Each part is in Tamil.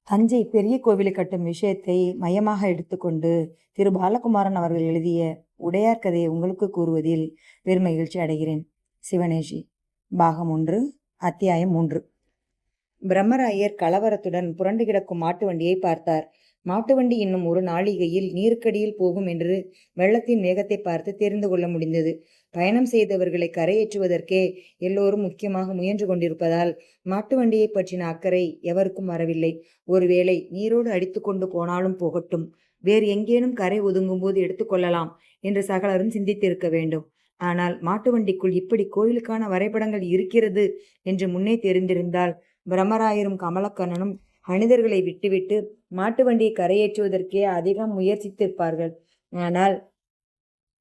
தஞ்சை பெரிய கோவிலை கட்டும் விஷயத்தை மையமாக எடுத்துக்கொண்டு திரு பாலகுமாரன் அவர்கள் எழுதிய உடையார் கதையை உங்களுக்கு கூறுவதில் பெருமகிழ்ச்சி அடைகிறேன். சிவனேஷி, பாகம் 1, அத்தியாயம் 3. பிரம்மராயர் கலவரத்துடன் புரண்டு கிடக்கும் மாட்டு வண்டியை பார்த்தார். மாட்டு வண்டி இன்னும் ஒரு நாழிகையில் நீருக்கடியில் போகும் என்று வெள்ளத்தின் வேகத்தை பார்த்து தெரிந்து கொள்ள முடிந்தது. பயணம் செய்தவர்களை கரையேற்றுவதற்கே எல்லோரும் முக்கியமாக முயன்று கொண்டிருப்பதால் மாட்டு வண்டியை பற்றின அக்கறை எவருக்கும் வரவில்லை. ஒருவேளை நீரோடு அடித்து கொண்டு போனாலும் போகட்டும், வேறு எங்கேனும் கரை ஒதுங்கும் போது எடுத்துக்கொள்ளலாம் என்று சகலரும் சிந்தித்திருக்க வேண்டும். ஆனால் மாட்டு வண்டிக்குள் இப்படி கோயிலுக்கான வரைபடங்கள் இருக்கிறது என்று முன்னே தெரிந்திருந்தால் பிரம்மராயரும் கமலக்கண்ணனும் மனிதர்களை விட்டுவிட்டு மாட்டு வண்டியை கரையேற்றுவதற்கே அதிகம் முயற்சித்திருப்பார்கள். ஆனால்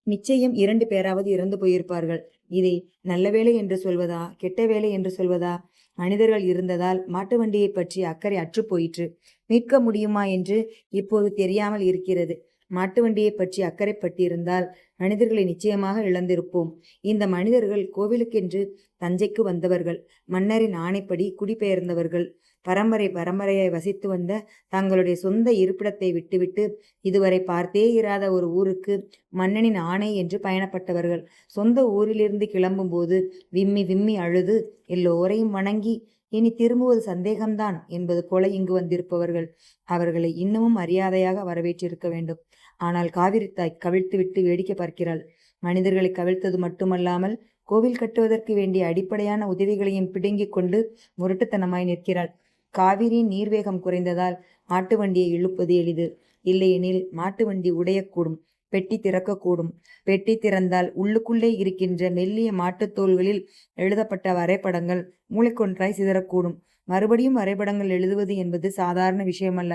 நிச்சயம் 2 பேராவது இறந்து போயிருப்பார்கள். இதை நல்ல வேலை என்று சொல்வதா, கெட்ட வேலை என்று சொல்வதா? மனிதர்கள் இருந்ததால் மாட்டு வண்டியை பற்றி அக்கறை அற்று போயிற்று. மீட்க முடியுமா என்று இப்போது தெரியாமல் இருக்கிறது. மாட்டு வண்டியை பற்றி அக்கறைப்பட்டிருந்தால் மனிதர்களை நிச்சயமாக இழந்திருப்போம். இந்த மனிதர்கள் கோவிலுக்கென்று தஞ்சைக்கு வந்தவர்கள், மன்னரின் ஆணைப்படி குடிபெயர்ந்தவர்கள், பரம்பரையாய் வசித்து வந்த தங்களுடைய சொந்த இருப்பிடத்தை விட்டுவிட்டு இதுவரை பார்த்தே இராத ஒரு ஊருக்கு மன்னனின் ஆணை என்று பயணப்பட்டவர்கள். சொந்த ஊரிலிருந்து கிளம்பும் போது விம்மி விம்மி அழுது எல்லோரையும் வணங்கி இனி திரும்புவது சந்தேகம்தான் என்பது போல இங்கு வந்திருப்பவர்கள். அவர்களை இன்னமும் மரியாதையாக வரவேற்றிருக்க வேண்டும். ஆனால் காவிரி தாய் கவிழ்த்து விட்டு வேடிக்கை பார்க்கிறாள். மனிதர்களை கவிழ்த்தது மட்டுமல்லாமல் கோவில் கட்டுவதற்கு வேண்டிய அடிப்படையான உதவிகளையும் பிடுங்கிக் கொண்டு முரட்டுத்தனமாய் நிற்கிறாள். காவிரியின் நீர்வேகம் குறைந்ததால் மாட்டு வண்டியை இழுப்பது எளிது. இல்லையெனில் மாட்டு வண்டி உடையக்கூடும், பெட்டி திறக்கக்கூடும். பெட்டி திறந்தால் உள்ளுக்குள்ளே இருக்கின்ற மெல்லிய மாட்டுத்தோள்களில் எழுதப்பட்ட வரைபடங்கள் மூளைக்கொன்றாய் சிதறக்கூடும். மறுபடியும் வரைபடங்கள் எழுதுவது என்பது சாதாரண விஷயமல்ல.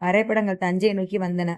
வரைபடங்கள் தஞ்சை நோக்கி வந்தன.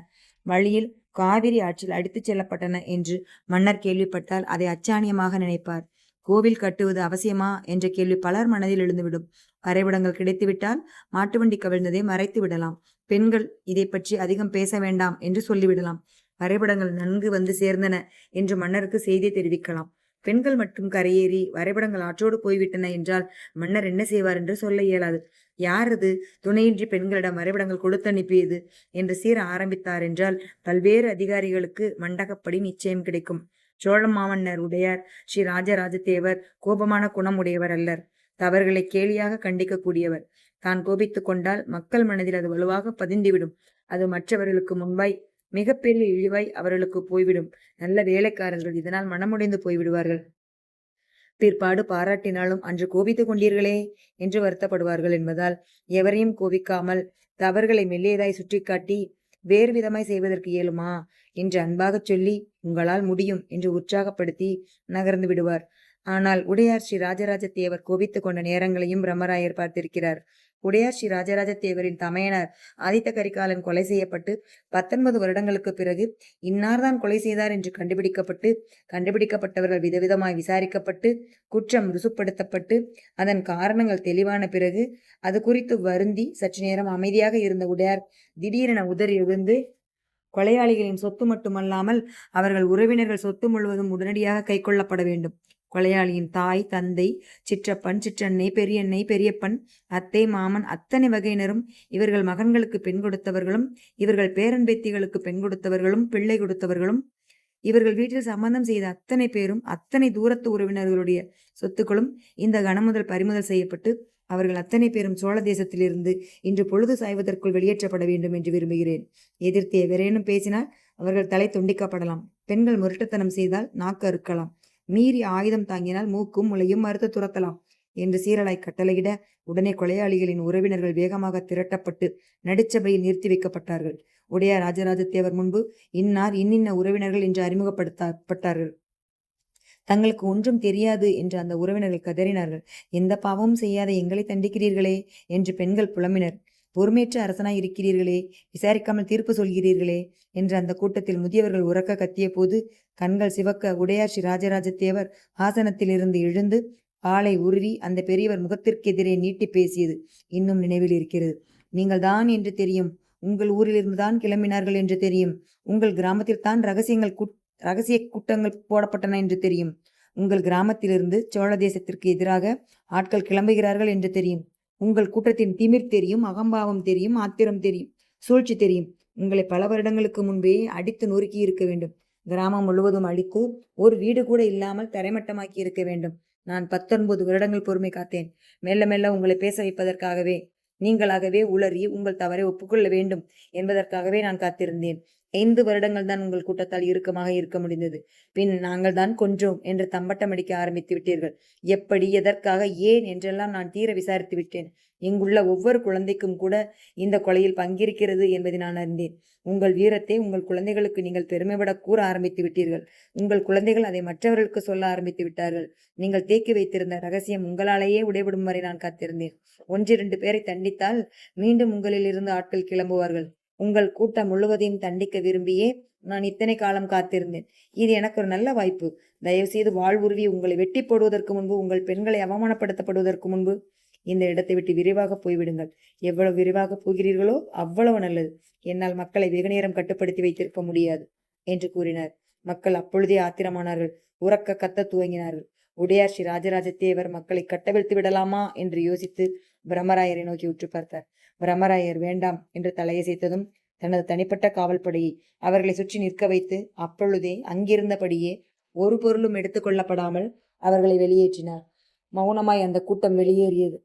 வழியில் காவிரி ஆற்றில் அடித்துச் செல்லப்பட்டன என்று மன்னர் கேள்விப்பட்டால் அதை அச்சாணியமாக நினைப்பார். கோவில் கட்டுவது அவசியமா என்ற கேள்வி பலர் மனதில் எழுந்துவிடும். வரைபடங்கள் கிடைத்துவிட்டால் மாட்டு வண்டி கவிழ்ந்ததை மறைத்து விடலாம். பெண்கள் இதை பற்றி அதிகம் பேச வேண்டாம் என்று சொல்லிவிடலாம். வரைபடங்கள் நன்கு வந்து சேர்ந்தன என்று மன்னருக்கு செய்தி தெரிவிக்கலாம். பெண்கள் மட்டும் கரையேறி வரைபடங்கள் ஆற்றோடு போய்விட்டன என்றால் மன்னர் என்ன செய்வார் என்று சொல்ல இயலாது. யார் அது துணையின்றி பெண்களிடம் வரைபடங்கள் கொடுத்து அனுப்பியது என்று சீர ஆரம்பித்தார் என்றால் பல்வேறு அதிகாரிகளுக்கு மண்டகப்படி நிச்சயம் கிடைக்கும். சோழ மாமன்னர் உடையார் ஸ்ரீ ராஜராஜ தேவர் கோபமான குணம் உடையவர் அல்லர். தவறுகளை கேலியாக கண்டிக்கக்கூடியவர். தான் கோபித்து கொண்டால் மக்கள் மனதில் அது வலுவாக பதிந்துவிடும். அது மற்றவர்களுக்கு முன்பாய் மிகப்பெரிய இழிவாய் அவர்களுக்கு போய்விடும். நல்ல வேலைக்காரர்கள் இதனால் மனமுடைந்து போய்விடுவார்கள். பிற்பாடு பாராட்டினாலும் அன்று கோபித்து கொண்டீர்களே என்று வருத்தப்படுவார்கள் என்பதால் எவரையும் கோபிக்காமல் தவறுகளை மெல்லியதாய் சுட்டிக்காட்டி வேறு விதமாய் செய்வதற்கு இயலுமா என்று அன்பாகச் சொல்லி உங்களால் முடியும் என்று உற்சாகப்படுத்தி நகர்ந்து விடுவார். ஆனால் உடையார் ஸ்ரீ ராஜராஜ தேவர் கோபித்து கொண்ட நேரங்களையும் பிரம்மராயர் பார்த்திருக்கிறார். உடையார் ஸ்ரீ ராஜராஜ தேவரின் தமையனார் ஆதித்த கரிகாலன் கொலை செய்யப்பட்டு 19 வருடங்களுக்கு பிறகு இன்னார்தான் கொலை செய்தார் என்று கண்டுபிடிக்கப்பட்டவர்கள் விதவிதமாய் விசாரிக்கப்பட்டு குற்றம் ருசுப்படுத்தப்பட்டு அதன் காரணங்கள் தெளிவான பிறகு அது குறித்து வருந்தி சற்று நேரம் அமைதியாக இருந்த உடையார் திடீரென உதறி எழுந்து கொலையாளிகளின் சொத்து மட்டுமல்லாமல் அவர்கள் உறவினர்கள் சொத்து முழுவதும் உடனடியாக கைக்கொள்ளப்பட வேண்டும். கொலையாளியின் தாய், தந்தை, சிற்றப்பன், சிற்றன்னை, பெரியன்னை, பெரியப்பன், அத்தை, மாமன் அத்தனை வகையினரும் இவர்கள் மகன்களுக்கு பெண் கொடுத்தவர்களும் இவர்கள் பேரன் பேத்திகளுக்கு பெண் கொடுத்தவர்களும் பிள்ளை கொடுத்தவர்களும் இவர்கள் வீட்டில் சம்பந்தம் செய்த அத்தனை பேரும் அத்தனை தூரத்து உறவினர்களுடைய சொத்துக்களும் இந்த கணமுதல் பறிமுதல் செய்யப்பட்டு அவர்கள் அத்தனை பேரும் சோழ தேசத்திலிருந்து இன்று பொழுது சாய்வதற்குள் வெளியேற்றப்பட வேண்டும் என்று விரும்புகிறேன். எதிர்த்து எவரேனும் பேசினால் அவர்கள் தலை துண்டிக்கப்படலாம். பெண்கள் முரட்டுத்தனம் செய்தால் நாக்கு அறுக்கலாம். மீறி ஆயுதம் தாங்கினால் மூக்கும் முளையும் மறுத்து துரத்தலாம் என்று சீரலாய் கட்டளையிட உடனே கொலையாளிகளின் உறவினர்கள் வேகமாக திரட்டப்பட்டு நடுச்சபையில் நிறுத்தி வைக்கப்பட்டார்கள். உடையார் ராஜராஜ தேவர் முன்பு இன்னார் இன்னின்ன உறவினர்கள் என்று அறிமுகப்படுத்தப்பட்டார்கள். தங்களுக்கு ஒன்றும் தெரியாது என்று அந்த உறவினர்கள் கதறினார்கள். எந்த பாவமும் செய்யாத எங்களை தண்டிக்கிறீர்களே என்று பெண்கள் புலம்பினர். பொறுமையற்ற அரசனாய் இருக்கிறீர்களே, விசாரிக்காமல் தீர்ப்பு சொல்கிறீர்களே என்று அந்த கூட்டத்தில் முதியவர்கள் உறக்க கத்திய போது கண்கள் சிவக்க உடையார் ஸ்ரீ ராஜராஜ தேவர் ஆசனத்திலிருந்து எழுந்து ஆளை உருவி அந்த பெரியவர் முகத்திற்கு எதிரே நீட்டி பேசியது இன்னும் நினைவில் இருக்கிறது. நீங்கள் தான் என்று தெரியும். உங்கள் ஊரிலிருந்து தான் கிளம்பினார்கள் என்று தெரியும். உங்கள் கிராமத்தில் தான் ரகசிய கூட்டங்கள் போடப்பட்டன என்று தெரியும். உங்கள் கிராமத்திலிருந்து சோழ தேசத்திற்கு எதிராக ஆட்கள் கிளம்புகிறார்கள் என்று தெரியும். உங்கள் கூட்டத்தின் திமிர் தெரியும், அகம்பாவம் தெரியும், ஆத்திரம் தெரியும், சூழ்ச்சி தெரியும். உங்களை பல வருடங்களுக்கு முன்பே அடித்து நொறுக்கி இருக்க வேண்டும். கிராமம் முழுவதும் அடித்து ஒரு வீடு கூட இல்லாமல் தரைமட்டமாக்கி இருக்க வேண்டும். நான் 19 வருடங்கள் பொறுமை காத்தேன். மெல்ல மெல்ல உங்களை பேச வைப்பதற்காகவே, நீங்களாகவே உளறி உங்கள் தவறை ஒப்புக்கொள்ள வேண்டும் என்பதற்காகவே நான் காத்திருந்தேன். 5 வருடங்கள் தான் உங்கள் கூட்டத்தால் இறுக்கமாக இருக்க முடிந்தது. பின் நாங்கள் தான் கொன்றோம் என்று தம்பட்டம் அடிக்க ஆரம்பித்து விட்டீர்கள். எப்படி, எதற்காக, ஏன் என்றெல்லாம் நான் தீர விசாரித்து விட்டேன். இங்குள்ள ஒவ்வொரு குழந்தைக்கும் கூட இந்த கொலையில் பங்கிருக்கிறது என்பதை நான் அறிந்தேன். உங்கள் வீரத்தை உங்கள் குழந்தைகளுக்கு நீங்கள் பெருமைப்பட கூற ஆரம்பித்து விட்டீர்கள். உங்கள் குழந்தைகள் அதை மற்றவர்களுக்கு சொல்ல ஆரம்பித்து விட்டார்கள். நீங்கள் தேக்கி வைத்திருந்த ரகசியம் உங்களாலேயே உடைபடும் வரை நான் காத்திருந்தேன். 1-2 பேரை தண்டித்தால் மீண்டும் உங்களில் இருந்து ஆட்கள் கிளம்புவார்கள். உங்கள் கூட்டம் முழுவதையும் தண்டிக்க விரும்பியே நான் இத்தனை காலம் காத்திருந்தேன். இது எனக்கு ஒரு நல்ல வாய்ப்பு. தயவு செய்து வாழ்வுருவி உங்களை வெட்டி போடுவதற்கு முன்பு, உங்கள் பெண்களை அவமானப்படுத்தப்படுவதற்கு முன்பு இந்த இடத்தை விட்டு விரைவாக போய்விடுங்கள். எவ்வளவு விரைவாக போகிறீர்களோ அவ்வளவு நல்லது. என்னால் மக்களை வெகு நேரம் கட்டுப்படுத்தி வைத்திருக்க முடியாது என்று கூறினார். மக்கள் அப்பொழுதே ஆத்திரமானார்கள். உறக்க கத்த துவங்கினார்கள். உடையார் ஸ்ரீ ராஜராஜ தேவர் மக்களை கட்டவிழ்த்து விடலாமா என்று யோசித்து பிரம்மராயரை நோக்கி உற்று பார்த்தார். பிரம்மராயர் வேண்டாம் என்று தலையசைத்ததும் தனது தனிப்பட்ட காவல்படையை அவர்களை சுற்றி நிற்க வைத்து அப்பொழுதே அங்கிருந்தபடியே ஒரு பொருளும் எடுத்துக்கொள்ளப்படாமல் அவர்களை வெளியேற்றினார். மௌனமாய் அந்த கூட்டம் வெளியேறியது.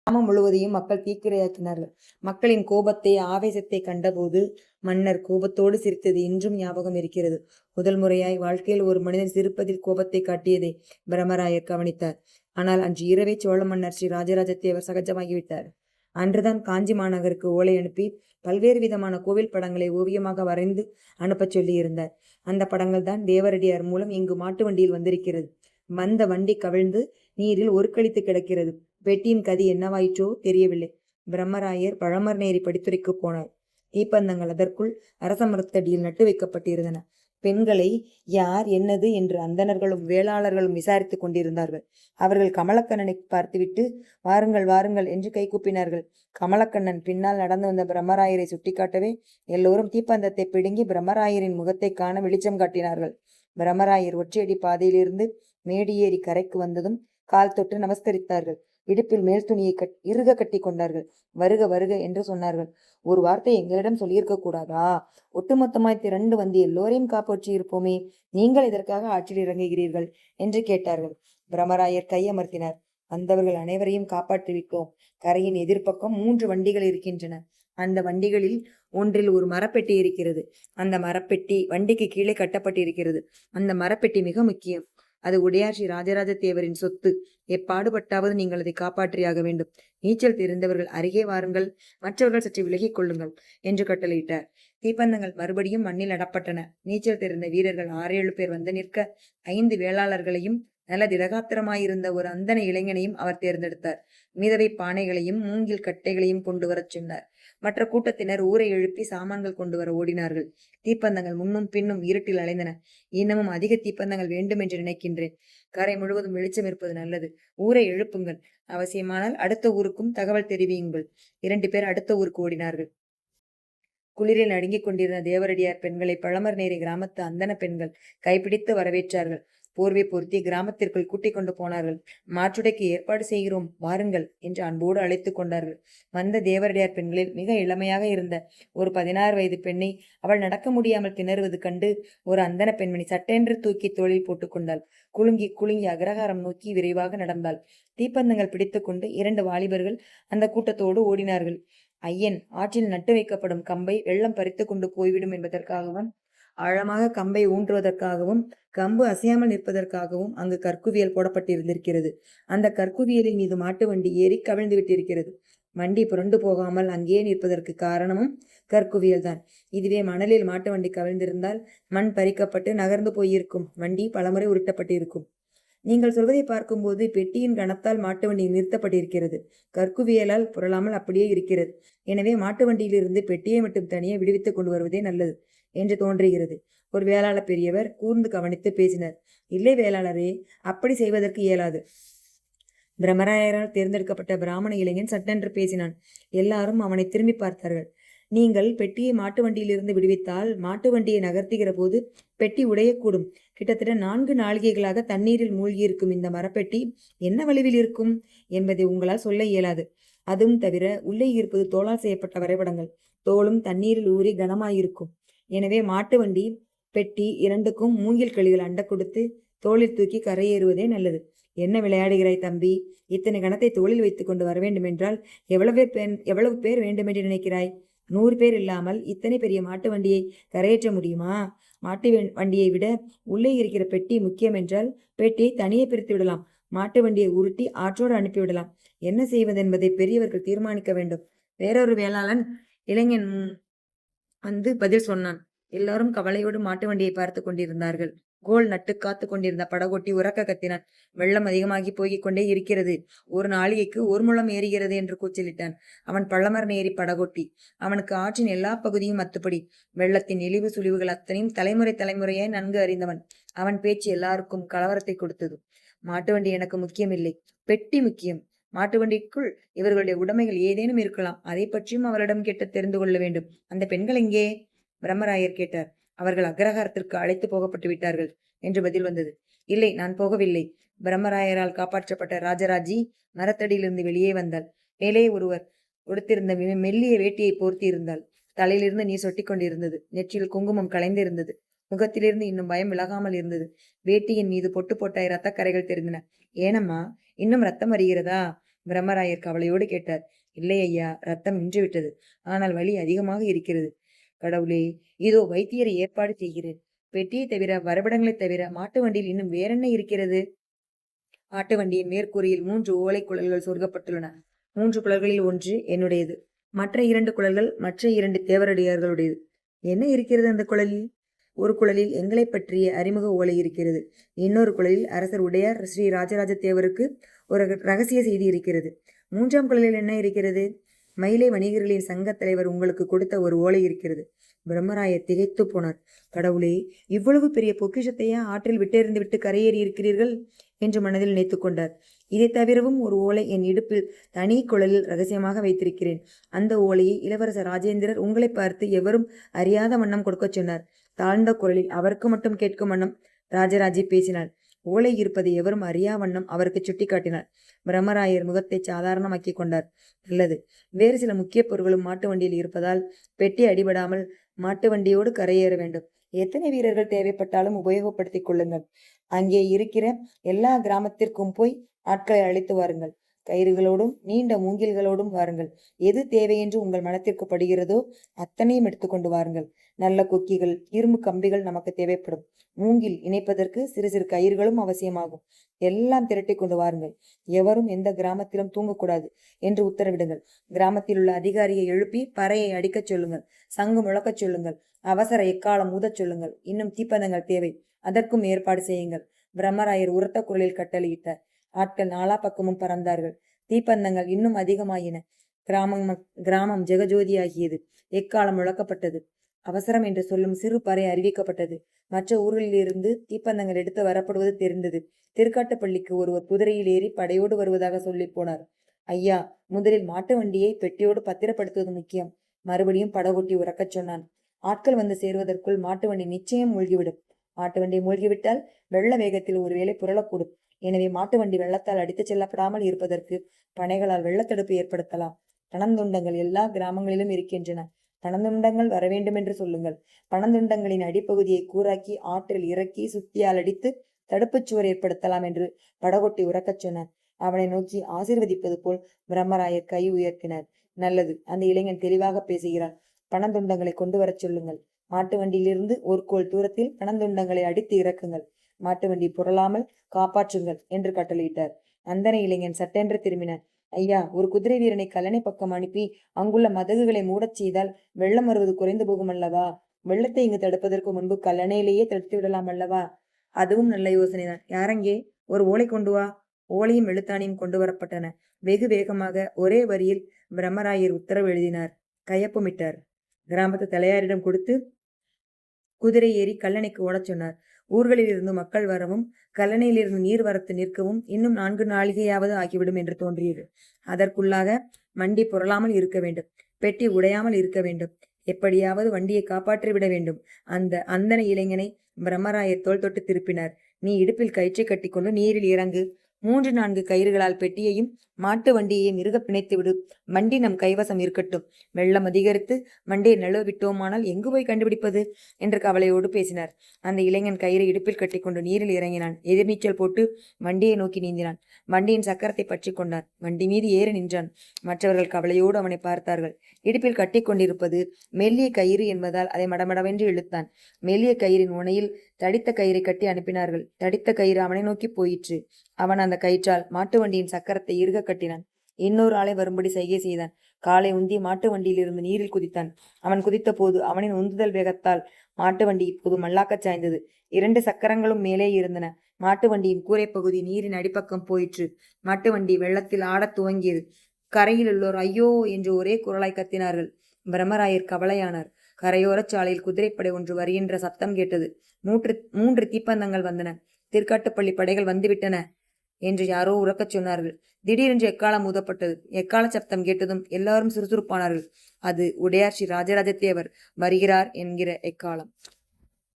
கிராமம் முழுவதையும் மக்கள் தீக்கிரையாக்கினார்கள். மக்களின் கோபத்தை, ஆவேசத்தை கண்டபோது மன்னர் கோபத்தோடு சிரித்தது இன்றும் ஞாபகம் இருக்கிறது. முதல் முறையாய் வாழ்க்கையில் ஒரு மனிதன் சிரிப்பதில் கோபத்தை காட்டியதை பிரம்மராயர் கவனித்தார். ஆனால் அன்று இரவே சோழ மன்னர் ஸ்ரீ ராஜராஜ தேவர் சகஜமாகிவிட்டார். அன்றுதான் காஞ்சி மாநகருக்கு ஓலை அனுப்பி பல்வேறு விதமான கோவில் படங்களை ஓவியமாக வரைந்து அனுப்பச் சொல்லியிருந்தார். அந்த படங்கள் தான் தேவரடியார் மூலம் இங்கு மாட்டு வண்டியில் வந்திருக்கிறது. வந்த வண்டி கவிழ்ந்து நீரில் ஒருக்களித்து கிடக்கிறது. பெட்டியின் கதி என்னவாயிற்றோ தெரியவில்லை. பிரம்மராயர் பழமர்நேரி படித்துறைக்கு போனார். தீப்பந்தங்கள் அதற்குள் அரச மரத்தடியில் நட்டு வைக்கப்பட்டிருந்தன. பெண்களை யார் என்னது என்று அந்தணர்களும் வேளாளர்களும் விசாரித்துக் கொண்டிருந்தார்கள். அவர்கள் கமலக்கண்ணனை பார்த்துவிட்டு வாருங்கள் வாருங்கள் என்று கைகூப்பினார்கள். கமலக்கண்ணன் பின்னால் நடந்து வந்த பிரம்மராயரை சுட்டிக்காட்டவே எல்லோரும் தீப்பந்தத்தை பிடுங்கி பிரம்மராயரின் முகத்தை காண வெளிச்சம் காட்டினார்கள். பிரம்மராயர் ஒற்றையடி பாதையிலிருந்து மேடியேறி கரைக்கு வந்ததும் கால் தொட்டு நமஸ்கரித்தார்கள். இடுப்பில் மேல் துணியை இறுக கட்டி கொண்டார்கள். வருக வருக என்று சொன்னார்கள். ஒரு வார்த்தை எங்களிடம் சொல்லியிருக்க கூடாதா? ஒட்டுமொத்தமாய் திரண்டு வந்து எல்லோரையும் காப்பாற்றி இருப்போமே, நீங்கள் இதற்காக ஆற்றில் இறங்குகிறீர்கள் என்று கேட்டார்கள். பிரம்மராயர் கையமர்த்தினார். வந்தவர்கள் அனைவரையும் காப்பாற்றிவிட்டோம். கரையின் எதிர்ப்பக்கம் 3 வண்டிகள் இருக்கின்றன. அந்த வண்டிகளில் ஒன்றில் ஒரு மரப்பெட்டி இருக்கிறது. அந்த மரப்பெட்டி வண்டிக்கு கீழே கட்டப்பட்டிருக்கிறது. அந்த மரப்பெட்டி மிக முக்கியம். அது உடையார் ஸ்ரீ ராஜராஜ தேவரின் சொத்து. எப்பாடுபட்டாவது நீங்கள் அதை காப்பாற்றியாக வேண்டும். நீச்சல் தெரிந்தவர்கள் அருகே வாருங்கள், மற்றவர்கள் சற்று விலகிக் கொள்ளுங்கள் என்று கட்டளையிட்டார். தீப்பந்தங்கள் மறுபடியும் மண்ணில் அடப்பட்டன. நீச்சல் தெரிந்த வீரர்கள் 6-7 பேர் வந்து நிற்க 5 வேளாளர்களையும் நல்ல திடகாத்திரமாயிருந்த ஒரு அந்தன இளைஞனையும் அவர் தேர்ந்தெடுத்தார். மிதவை பானைகளையும் மூங்கில் கட்டைகளையும் கொண்டு வரச் சொன்னார். மற்ற கூட்டத்தினர் ஊரை எழுப்பி சாமான்கள் கொண்டு வர ஓடினார்கள். தீப்பந்தங்கள் முன்னும் பின்னும் இருட்டில் அலைந்தன. இன்னமும் அதிக தீப்பந்தங்கள் வேண்டும் என்று நினைக்கின்றேன். கரை முழுவதும் வெளிச்சம் இருப்பது நல்லது. ஊரை எழுப்புங்கள். அவசியமானால் அடுத்த ஊருக்கும் தகவல் தெரிவியுங்கள். 2 பேர் அடுத்த ஊருக்கு ஓடினார்கள். குளிரில் நடுங்கிக் கொண்டிருந்த தேவரடியார் பெண்களை பழமர்நேரி கிராமத்து அந்தன பெண்கள் கைப்பிடித்து வரவேற்றார்கள். போர்வை பொருத்தி கிராமத்திற்குள் கூட்டிக் கொண்டு போனார்கள். மாற்றுடைக்கு ஏற்பாடு செய்கிறோம், வாருங்கள் என்று அன்போடு அழைத்து கொண்டார்கள். வந்த தேவரடியார் பெண்களில் மிக இளமையாக இருந்த ஒரு 16 வயது பெண்ணை அவள் நடக்க முடியாமல் திணறுவது கண்டு ஒரு அந்தன பெண்மணி சட்டென்று தூக்கி தோளில் போட்டுக்கொண்டாள். குலுங்கி குலுங்கி அக்ரஹாரம் நோக்கி விரைவாக நடந்தாள். தீப்பந்தங்கள் பிடித்து கொண்டு 2 வாலிபர்கள் அந்த கூட்டத்தோடு ஓடினார்கள். ஐயன் ஆற்றில் நட்டு வைக்கப்படும் கம்பை வெள்ளம் பறித்து கொண்டு போய்விடும் என்பதற்காகவும், ஆழமாக கம்பை ஊன்றுவதற்காகவும், கம்பு அசையாமல் நிற்பதற்காகவும் அங்கு கற்குவியல் போடப்பட்டிருந்திருக்கிறது. அந்த கற்குவியலின் மீது மாட்டு வண்டி ஏறி கவிழ்ந்து விட்டிருக்கிறது. வண்டி புரண்டு போகாமல் அங்கேயே நிற்பதற்கு காரணமும் கற்குவியல் தான். இதுவே மணலில் மாட்டு வண்டி கவிழ்ந்திருந்தால் மண் பறிக்கப்பட்டு நகர்ந்து போயிருக்கும். வண்டி பலமுறை உருட்டப்பட்டிருக்கும். நீங்கள் சொல்வதை பார்க்கும்போது பெட்டியின் கணத்தால் மாட்டு வண்டி நிறுத்தப்பட்டிருக்கிறது. கற்குவியலால் புரளாமல் அப்படியே இருக்கிறது. எனவே மாட்டு வண்டியிலிருந்து பெட்டியை மட்டும் தனியே விடுவித்துக் கொண்டு வருவதே நல்லது என்று தோன்றுகிறது. ஒரு வேளாளர் பெரியவர் கூர்ந்து கவனித்து பேசினார். இல்லை வேளாளரே, அப்படி செய்வதற்கு இயலாது. பிரம்மராயரால் தேர்ந்தெடுக்கப்பட்ட பிராமண இளைஞன் சட்டென்று பேசினான். எல்லாரும் அவனை திரும்பி பார்த்தார்கள். நீங்கள் பெட்டியை மாட்டு வண்டியிலிருந்து விடுவித்தால் மாட்டு வண்டியை நகர்த்துகிற போது பெட்டி உடையக்கூடும். கிட்டத்தட்ட 4 நாழிகைகளாக தண்ணீரில் மூழ்கியிருக்கும் இந்த மரப்பெட்டி என்ன வலிவில் இருக்கும் என்பதை உங்களால் சொல்ல இயலாது. அதுவும் தவிர உள்ளே இருப்பது தோளால் செய்யப்பட்ட வரைபடங்கள். தோளும் தண்ணீரில் ஊறி கனமாயிருக்கும். எனவே மாட்டு வண்டி பெட்டி இரண்டுக்கும் மூங்கில் கழிகள் அண்ட கொடுத்து தோளில் தூக்கி கரையேறுவதே நல்லது. என்ன விளையாடுகிறாய் தம்பி? இத்தனை கணத்தை தோளில் வைத்துக் கொண்டு வர வேண்டுமென்றால் எவ்வளவு பேர் வேண்டுமென்று நினைக்கிறாய்? 100 பேர் இல்லாமல் இத்தனை பெரிய மாட்டு வண்டியை கரையேற்ற முடியுமா? மாட்டு வண்டியை விட உள்ளே இருக்கிற பெட்டி முக்கியம் என்றால் பெட்டியை தனியே பிரித்து விடலாம். மாட்டு வண்டியை உருட்டி ஆற்றோடு அனுப்பிவிடலாம். என்ன செய்வதென்பதை பெரியவர்கள் தீர்மானிக்க வேண்டும். வேறொரு வேளாளன் இளைஞன் வந்து பதில் சொன்னான். எல்லாரும் கவலையோடு மாட்டு வண்டியை பார்த்து கொண்டிருந்தார்கள். கோல் நட்டு காத்து கொண்டிருந்த படகோட்டி உறக்க கத்தினான். வெள்ளம் அதிகமாகி போய்க் கொண்டே இருக்கிறது. ஒரு நாளிகைக்கு 1 முழம் ஏறுகிறது என்று கூச்சலிட்டான். அவன் பள்ளமரம் ஏறி படகோட்டி. அவனுக்கு ஆற்றின் எல்லா பகுதியும் அத்துப்படி. வெள்ளத்தின் இழிவு சுழிவுகள் அத்தனையும் தலைமுறையாய் நன்கு அறிந்தவன். அவன் பேச்சு எல்லாருக்கும் கலவரத்தை கொடுத்தது. மாட்டு வண்டி எனக்கு முக்கியமில்லை, பெட்டி முக்கியம். மாட்டு வண்டிக்குள் இவர்களுடைய உடைமைகள் ஏதேனும் இருக்கலாம். அதை பற்றியும் அவரிடம் கேட்டு தெரிந்து கொள்ள வேண்டும். அந்த பெண்கள் எங்கே? பிரம்மராயர் கேட்டார். அவர்கள் அக்ரஹாரத்திற்கு அழைத்து போகப்பட்டு விட்டார்கள் என்று பதில் வந்தது. இல்லை, நான் போகவில்லை. பிரம்மராயரால் காப்பாற்றப்பட்ட ராஜராஜி மரத்தடியிலிருந்து வெளியே வந்தாள். மேலே ஒருவர் உடுத்திருந்த மெல்லிய வேட்டியை போர்த்தி இருந்தாள். தலையிலிருந்து நீர் சொட்டி கொண்டிருந்தது. நெற்றியில் குங்குமம் கலைந்திருந்தது. முகத்திலிருந்து இன்னும் பயம் விலகாமல் இருந்தது. வேட்டியின் மீது பொட்டு பொட்டாய் இரத்த கரைகள் தெரிந்தன. ஏனம்மா, இன்னும் ரத்தம் வருகிறதா? பிரம்மராயர் கவலையோடு கேட்டார். இல்லை ஐயா, ரத்தம் நின்று விட்டது. ஆனால் வலி அதிகமாக இருக்கிறது. கடவுளே, இதோ வைத்தியரை ஏற்பாடு செய்கிறேன். பெட்டியை தவிர, வரைபடங்களை தவிர மாட்டு வண்டியில் இன்னும் வேறென்ன இருக்கிறது? மாட்டு வண்டியின் மேற்கூரையில் 3 ஓலை குழல்கள் சொருகப்பட்டுள்ளன. 3 குழல்களில் ஒன்று என்னுடையது. மற்ற 2 குழல்கள் மற்ற 2 தேவரடியார்களுடையது. என்ன இருக்கிறது அந்த குழலில்? ஒரு குழலில் எங்களை பற்றிய அறிமுக ஓலை இருக்கிறது. இன்னொரு குழலில் அரசர் உடையார் ஸ்ரீ ராஜராஜ தேவருக்கு ஒரு ரகசிய செய்தி இருக்கிறது. 3ஆம் குழலில் என்ன இருக்கிறது? மயிலை வணிகர்களின் சங்க தலைவர் உங்களுக்கு கொடுத்த ஒரு ஓலை இருக்கிறது. பிரம்மராயர் திகைத்து போனார். கடவுளே, இவ்வளவு பெரிய பொக்கிஷத்தையா ஆற்றில் விட்டெறிந்து விட்டு கரையேறி இருக்கிறீர்கள் என்று மனதில் நினைத்து கொண்டார். இதை தவிரவும் ஒரு ஓலை என் இடுப்பில் தனி குழலில் ரகசியமாக வைத்திருக்கிறேன். அந்த ஓலையை இளவரசர் ராஜேந்திரர் உங்களை பார்த்து எவரும் அறியாத வண்ணம் கொடுக்கச் சொன்னார். தாழ்ந்த குரலில் அவருக்கு மட்டும் கேட்கும் வண்ணம் ராஜராஜி பேசினாள். ஓலை இருப்பதை எவரும் அறியா வண்ணம் அவருக்கு சுட்டி காட்டினார். பிரம்மராயர் முகத்தை சாதாரணமாக்கி கொண்டார். நல்லது, வேறு சில முக்கிய பொருட்களும் மாட்டு வண்டியில் இருப்பதால் பெட்டி அடிபடாமல் மாட்டு வண்டியோடு கரையேற வேண்டும். எத்தனை வீரர்கள் தேவைப்பட்டாலும் உபயோகப்படுத்திக் கொள்ளுங்கள். அங்கே இருக்கிற எல்லா கிராமத்திற்கும் போய் ஆட்களை அழைத்து வாருங்கள். கயிறுகளோடும் நீண்ட மூங்கில்களோடும் வாருங்கள். எது தேவை என்று உங்கள் மனத்திற்கு படுகிறதோ அத்தனையும் எடுத்துக்கொண்டு வாருங்கள். நல்ல கொக்கிகள், இரும்பு கம்பிகள் நமக்கு தேவைப்படும். மூங்கில் இணைப்பதற்கு சிறு சிறு கயிறுகளும் அவசியமாகும். எல்லாம் திரட்டி கொண்டு வாருங்கள். எவரும் எந்த கிராமத்திலும் தூங்கக்கூடாது என்று உத்தரவிடுங்கள். கிராமத்தில் உள்ள அதிகாரியை எழுப்பி பறையை அடிக்கச் சொல்லுங்கள். சங்கு முழக்கச் சொல்லுங்கள். அவசர எக்காலம் ஊதச் சொல்லுங்கள். இன்னும் தீப்பந்தங்கள் தேவை, அதற்கும் ஏற்பாடு செய்யுங்கள். பிரம்மராயர் உரத்த குரலில் கட்டளையிட்டார். ஆட்கள் நாலா பக்கமும் பறந்தார்கள். தீப்பந்தங்கள் இன்னும் அதிகமாயின. கிராமம் ஜெகஜோதியாகியது. எக்காலம் முழக்கப்பட்டது. அவசரம் என்று சொல்லும் சிறு பறை அறிவிக்கப்பட்டது. மற்ற ஊர்களிலிருந்து தீப்பந்தங்கள் எடுத்து வரப்படுவது தெரிந்தது. திருக்காட்டுப்பள்ளிக்கு ஒருவர் குதிரையில் ஏறி படையோடு வருவதாக சொல்லி போனார். ஐயா, முதலில் மாட்டு வண்டியை பெட்டியோடு பத்திரப்படுத்துவது முக்கியம். மறுபடியும் படகோட்டி உறக்கச் சொன்னான். ஆட்கள் வந்து சேருவதற்குள் மாட்டு வண்டி நிச்சயம் மூழ்கிவிடும். மாட்டு வண்டி மூழ்கிவிட்டால் வெள்ள வேகத்தில் ஒருவேளை புரளக்கூடும். எனவே மாட்டு வண்டி வெள்ளத்தால் அடித்துச் செல்லப்படாமல் இருப்பதற்கு பனைகளால் வெள்ளத்தடுப்பு ஏற்படுத்தலாம். பணந்துண்டங்கள் எல்லா கிராமங்களிலும் இருக்கின்றன. பணந்துண்டங்கள் வர வேண்டும் என்று சொல்லுங்கள். பணந்துண்டங்களின் அடிப்பகுதியை கூராக்கி ஆற்றில் இறக்கி சுத்தியால் அடித்து தடுப்புச் சுவர் ஏற்படுத்தலாம் என்று படகொட்டி உறக்கச் சொன்னார். அவனை நோக்கி ஆசீர்வதிப்பது போல் பிரம்மராயர் கை உயர்த்தினார். நல்லது, அந்த இளைஞன் தெளிவாக பேசுகிறான். பணந்துண்டங்களை கொண்டு வரச் சொல்லுங்கள். மாட்டு வண்டியிலிருந்து ஒரு கோல் தூரத்தில் பணந்துண்டங்களை அடித்து இறக்குங்கள். மாட்டு வண்டி புரளாமல் காப்பாற்றுங்கள் என்று கட்டளையிட்டார். அந்தனை இளைஞன் சட்டென்று திரும்பினார். ஐயா, ஒரு குதிரை வீரனை கல்லணை பக்கம் அனுப்பி அங்குள்ள மதகுகளை மூடச் செய்தால் வெள்ளம் வருவது குறைந்து போகும் அல்லவா? வெள்ளத்தை இங்கு தடுப்பதற்கு முன்பு கல்லணையிலேயே தடுத்து விடலாம் அல்லவா? அதுவும் நல்ல யோசனைதான். யாரங்கே? ஒரு ஓலை கொண்டு வா. ஓலையும் எழுத்தாணியும் கொண்டு வரப்பட்டன. வெகு வேகமாக ஒரே வரியில் பிரம்மராயர் உத்தரவு எழுதினார், கையொப்பமிட்டார். கிராமத்து தலையாரிடம் கொடுத்து குதிரை ஏறி கல்லணைக்கு ஓடச் சொன்னார். ஊர்களில் இருந்து மக்கள் வரவும் கல்லணையிலிருந்து நீர் வரத்து நிற்கவும் இன்னும் 4 நாழிகையாவது ஆகிவிடும் என்று தோன்றியது. அதற்குள்ளாக வண்டி புரளாமல் இருக்க வேண்டும். பெட்டி உடையாமல் இருக்க வேண்டும். எப்படியாவது வண்டியை காப்பாற்றி விட வேண்டும். அந்த அந்தன இளைஞனை பிரம்மராயர் தோள் தொட்டு திருப்பினார். நீ இடுப்பில் கயிற்றை கட்டிக்கொண்டு நீரில் இறங்கு. 3-4 கயிறுகளால் பெட்டியையும் மாட்டு வண்டியையும் இறுக பிணைத்து விடு. வண்டி நம் கைவசம் இருக்கட்டும். வெள்ளம் அதிகரித்து வண்டியை நழுவ விட்டோமானால் எங்கு போய் கண்டுபிடிப்பது என்று கவலையோடு பேசினார். அந்த இளைஞன் கயிறை இடுப்பில் கட்டிக்கொண்டு நீரில் இறங்கினான். எதிர்நீச்சல் போட்டு வண்டியை நோக்கி நீந்தினான். வண்டியின் சக்கரத்தை பற்றி கொண்டான். வண்டி மீது ஏறி நின்றான். மற்றவர்கள் கவலையோடு அவனை பார்த்தார்கள். இடுப்பில் கட்டி கொண்டிருப்பது மெல்லிய கயிறு என்பதால் அதை மடமடவென்று இழுத்தான். மெல்லிய கயிறின் முனையில் தடித்த கயிறை கட்டி அனுப்பினார்கள். தடித்த கயிறு அவனை நோக்கி போயிற்று. அவன் அந்த கயிற்றால் மாட்டு வண்டியின் சக்கரத்தை இறுக கட்டினான். இன்னொரு ஆளை வரும்படி செய்கை செய்தான். காலை உந்தி மாட்டு வண்டியிலிருந்து நீரில் குதித்தான். அவன் குதித்த போது அவனின் உந்துதல் வேகத்தால் மாட்டு வண்டி இப்போது மல்லாக்கச் சாய்ந்தது. 2 சக்கரங்களும் மேலே இருந்தன. மாட்டு வண்டியின் கூரை பகுதி நீரின் அடிப்பக்கம் போயிற்று. மாட்டு வண்டி வெள்ளத்தில் ஆடத் துவங்கியது. கரையில் உள்ளோர் ஐயோ என்று ஒரே குரலாய் கத்தினார்கள். பிரம்மராயர் கவலையானார். கரையோரச் சாலையில் குதிரைப்படை ஒன்று வருகின்ற சத்தம் கேட்டது. 3 தீப்பந்தங்கள் வந்தன. திருக்காட்டுப்பள்ளி படைகள் வந்துவிட்டன என்று யாரோ உறக்கச் சொன்னார்கள். திடீரென்று எக்காலம் ஊதப்பட்டது. எக்கால சப்தம் கேட்டதும் எல்லாரும் சுறுசுறுப்பானார்கள். அது உடையார் ஸ்ரீ ராஜராஜ தேவர் வருகிறார் என்கிற எக்காலம்.